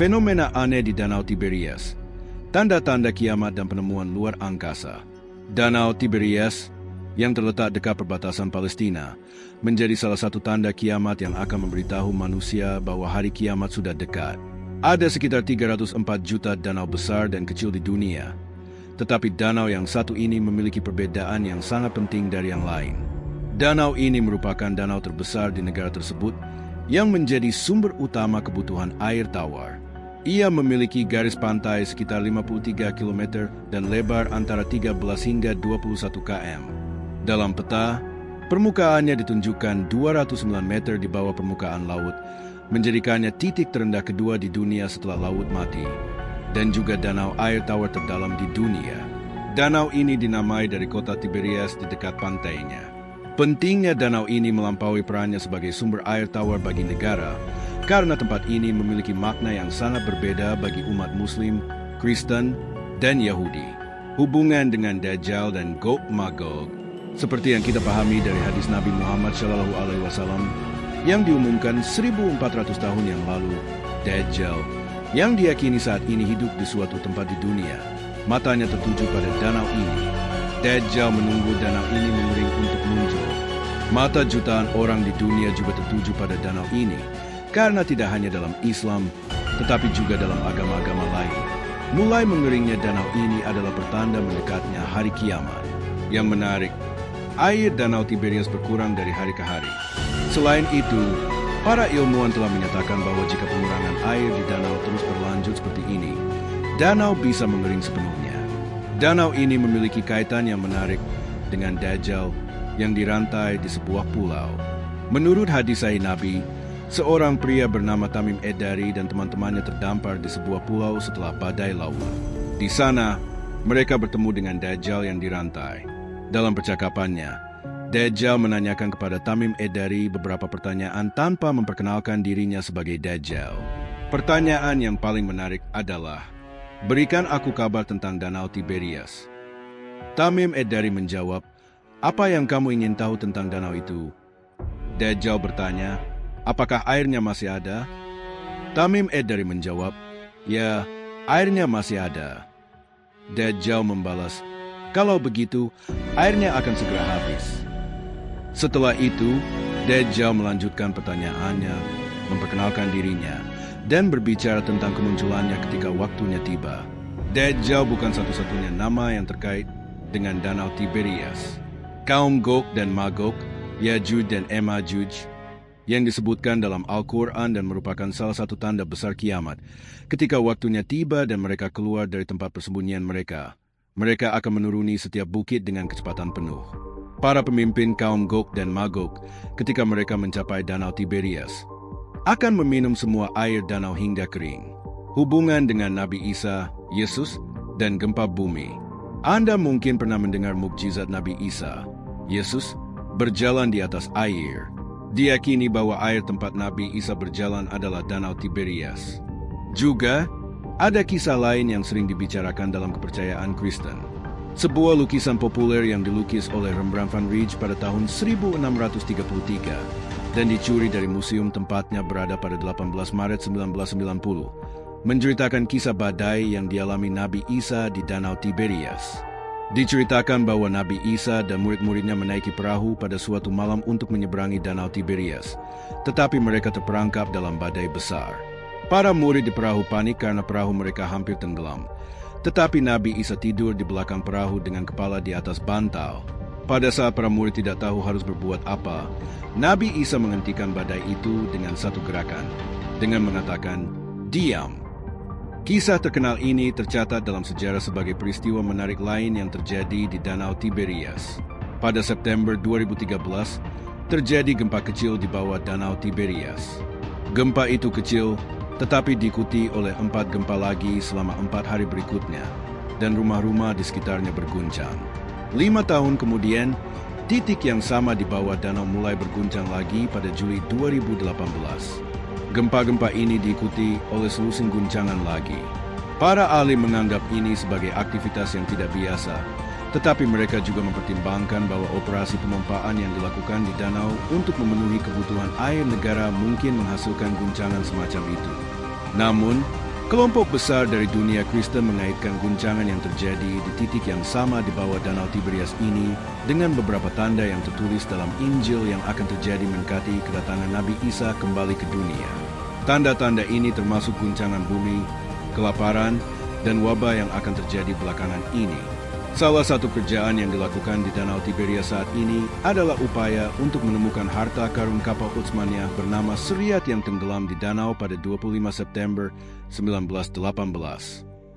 Fenomena aneh di Danau Tiberias. Tanda-tanda kiamat dan penemuan luar angkasa. Danau Tiberias, yang terletak dekat perbatasan Palestina, menjadi salah satu tanda kiamat yang akan memberitahu manusia bahwa hari kiamat sudah dekat. Ada sekitar 304 juta danau besar dan kecil di dunia. Tetapi danau yang satu ini memiliki perbedaan yang sangat penting dari yang lain. Danau ini merupakan danau terbesar di negara tersebut yang menjadi sumber utama kebutuhan air tawar. Ia memiliki garis pantai sekitar 53 km dan lebar antara 13 hingga 21 km. Dalam peta, permukaannya ditunjukkan 209 meter di bawah permukaan laut, menjadikannya titik terendah kedua di dunia setelah laut mati, dan juga danau air tawar terdalam di dunia. Danau ini dinamai dari kota Tiberias di dekat pantainya. Pentingnya danau ini melampaui perannya sebagai sumber air tawar bagi negara, karena tempat ini memiliki makna yang sangat berbeda bagi umat Muslim, Kristen, dan Yahudi. Hubungan dengan Dajjal dan Gog Magog, seperti yang kita pahami dari hadis Nabi Muhammad SAW yang diumumkan 1400 tahun yang lalu, Dajjal, yang diyakini saat ini hidup di suatu tempat di dunia, matanya tertuju pada danau ini. Dajjal menunggu danau ini mengering untuk muncul. Mata jutaan orang di dunia juga tertuju pada danau ini, karena tidak hanya dalam Islam, tetapi juga dalam agama-agama lain. Mulai mengeringnya danau ini adalah pertanda mendekatnya hari kiamat. Yang menarik, air danau Tiberias berkurang dari hari ke hari. Selain itu, para ilmuwan telah menyatakan bahwa jika pengurangan air di danau terus berlanjut seperti ini, danau bisa mengering sepenuhnya. Danau ini memiliki kaitan yang menarik dengan Dajjal yang dirantai di sebuah pulau. Menurut hadis Sahih Nabi, seorang pria bernama Tamim Ad-Dari dan teman-temannya terdampar di sebuah pulau setelah badai laut. Di sana, mereka bertemu dengan Dajjal yang dirantai. Dalam percakapannya, Dajjal menanyakan kepada Tamim Ad-Dari beberapa pertanyaan tanpa memperkenalkan dirinya sebagai Dajjal. Pertanyaan yang paling menarik adalah, "Berikan aku kabar tentang Danau Tiberias." Tamim Ad-Dari menjawab, "Apa yang kamu ingin tahu tentang danau itu?" Dajjal bertanya, "Apakah airnya masih ada?" Tamim Ad-Dari menjawab, "Ya, airnya masih ada." Dajjal membalas, "Kalau begitu, airnya akan segera habis." Setelah itu, Dajjal melanjutkan pertanyaannya, memperkenalkan dirinya, dan berbicara tentang kemunculannya ketika waktunya tiba. Dajjal bukan satu-satunya nama yang terkait dengan Danau Tiberias. Kaum Gog dan Magog, Yajuj dan Majuj, yang disebutkan dalam Al-Quran dan merupakan salah satu tanda besar kiamat. Ketika waktunya tiba dan mereka keluar dari tempat persembunyian mereka, mereka akan menuruni setiap bukit dengan kecepatan penuh. Para pemimpin kaum Gog dan Magog, ketika mereka mencapai Danau Tiberias, akan meminum semua air danau hingga kering. Hubungan dengan Nabi Isa, Yesus, dan gempa bumi. Anda mungkin pernah mendengar mukjizat Nabi Isa, Yesus, berjalan di atas air. Diyakini bahwa air tempat Nabi Isa berjalan adalah Danau Tiberias. Juga, ada kisah lain yang sering dibicarakan dalam kepercayaan Kristen. Sebuah lukisan populer yang dilukis oleh Rembrandt van Rijn pada tahun 1633 dan dicuri dari museum tempatnya berada pada 18 Maret 1990, menceritakan kisah badai yang dialami Nabi Isa di Danau Tiberias. Diceritakan bahwa Nabi Isa dan murid-muridnya menaiki perahu pada suatu malam untuk menyeberangi Danau Tiberias, tetapi mereka terperangkap dalam badai besar. Para murid di perahu panik karena perahu mereka hampir tenggelam, tetapi Nabi Isa tidur di belakang perahu dengan kepala di atas bantal. Pada saat para murid tidak tahu harus berbuat apa, Nabi Isa menghentikan badai itu dengan satu gerakan, dengan mengatakan, "Diam." Kisah terkenal ini tercatat dalam sejarah sebagai peristiwa menarik lain yang terjadi di Danau Tiberias. Pada September 2013, terjadi gempa kecil di bawah Danau Tiberias. Gempa itu kecil, tetapi diikuti oleh 4 gempa lagi selama 4 hari berikutnya, dan rumah-rumah di sekitarnya berguncang. 5 tahun kemudian, titik yang sama di bawah danau mulai berguncang lagi pada Juli 2018. Gempa-gempa ini diikuti oleh selusin guncangan lagi. Para ahli menganggap ini sebagai aktivitas yang tidak biasa, tetapi mereka juga mempertimbangkan bahwa operasi pemompaan yang dilakukan di danau untuk memenuhi kebutuhan air negara mungkin menghasilkan guncangan semacam itu. Namun, Kelompok besar dari dunia Kristen mengaitkan guncangan yang terjadi di titik yang sama di bawah Danau Tiberias ini dengan beberapa tanda yang tertulis dalam Injil yang akan terjadi mendekati kedatangan Nabi Isa kembali ke dunia. Tanda-tanda ini termasuk guncangan bumi, kelaparan, dan wabah yang akan terjadi belakangan ini. Salah satu kerjaan yang dilakukan di Danau Tiberias saat ini adalah upaya untuk menemukan harta karun kapal Utsmania bernama Seriat yang tenggelam di danau pada 25 September 1918.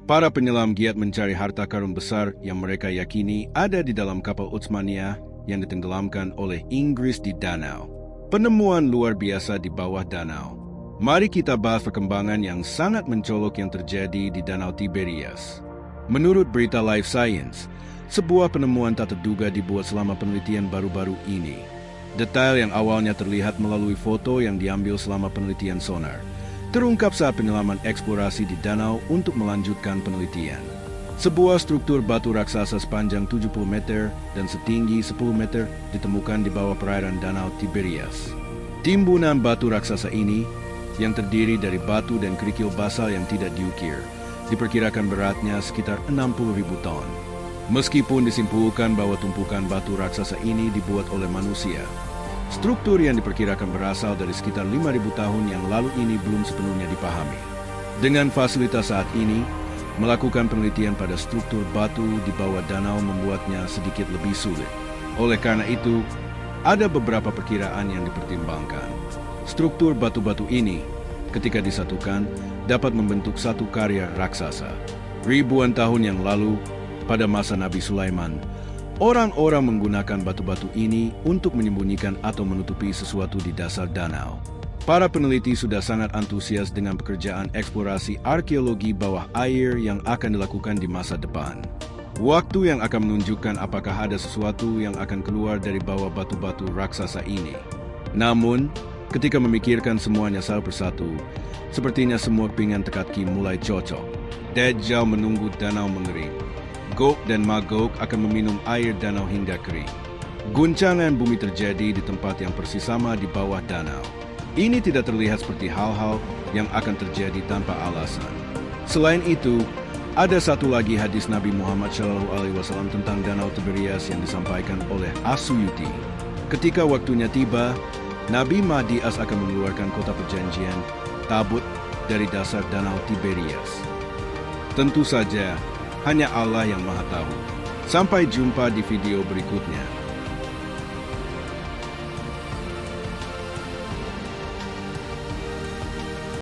Para penyelam giat mencari harta karun besar yang mereka yakini ada di dalam kapal Utsmania yang ditenggelamkan oleh Inggris di danau. Penemuan luar biasa di bawah danau. Mari kita bahas perkembangan yang sangat mencolok yang terjadi di Danau Tiberias. Menurut berita Life Science, sebuah penemuan tak terduga dibuat selama penelitian baru-baru ini. Detail yang awalnya terlihat melalui foto yang diambil selama penelitian sonar, terungkap saat penyelaman eksplorasi di danau untuk melanjutkan penelitian. Sebuah struktur batu raksasa sepanjang 70 meter dan setinggi 10 meter ditemukan di bawah perairan Danau Tiberias. Timbunan batu raksasa ini, yang terdiri dari batu dan kerikil basal yang tidak diukir, diperkirakan beratnya sekitar 60.000 ton. Meskipun disimpulkan bahwa tumpukan batu raksasa ini dibuat oleh manusia, struktur yang diperkirakan berasal dari sekitar 5.000 tahun yang lalu ini belum sepenuhnya dipahami. Dengan fasilitas saat ini, melakukan penelitian pada struktur batu di bawah danau membuatnya sedikit lebih sulit. Oleh karena itu, ada beberapa perkiraan yang dipertimbangkan. Struktur batu-batu ini, ketika disatukan, dapat membentuk satu karya raksasa. Ribuan tahun yang lalu, pada masa Nabi Sulaiman, orang-orang menggunakan batu-batu ini untuk menyembunyikan atau menutupi sesuatu di dasar danau. Para peneliti sudah sangat antusias dengan pekerjaan eksplorasi arkeologi bawah air yang akan dilakukan di masa depan. Waktu yang akan menunjukkan apakah ada sesuatu yang akan keluar dari bawah batu-batu raksasa ini. Namun, ketika memikirkan semuanya satu persatu, sepertinya semua pinggan teka-teki mulai cocok. Dajjal menunggu danau mengering. Gog dan Magog akan meminum air danau hingga kering. Guncangan bumi terjadi di tempat yang persis sama di bawah danau. Ini tidak terlihat seperti hal-hal yang akan terjadi tanpa alasan. Selain itu, ada satu lagi hadis Nabi Muhammad SAW tentang Danau Tiberias yang disampaikan oleh As-Suyuti. Ketika waktunya tiba, Nabi Mahdi akan mengeluarkan kota perjanjian, Tabut, dari dasar Danau Tiberias. Tentu saja, hanya Allah yang Maha Tahu. Sampai jumpa di video berikutnya.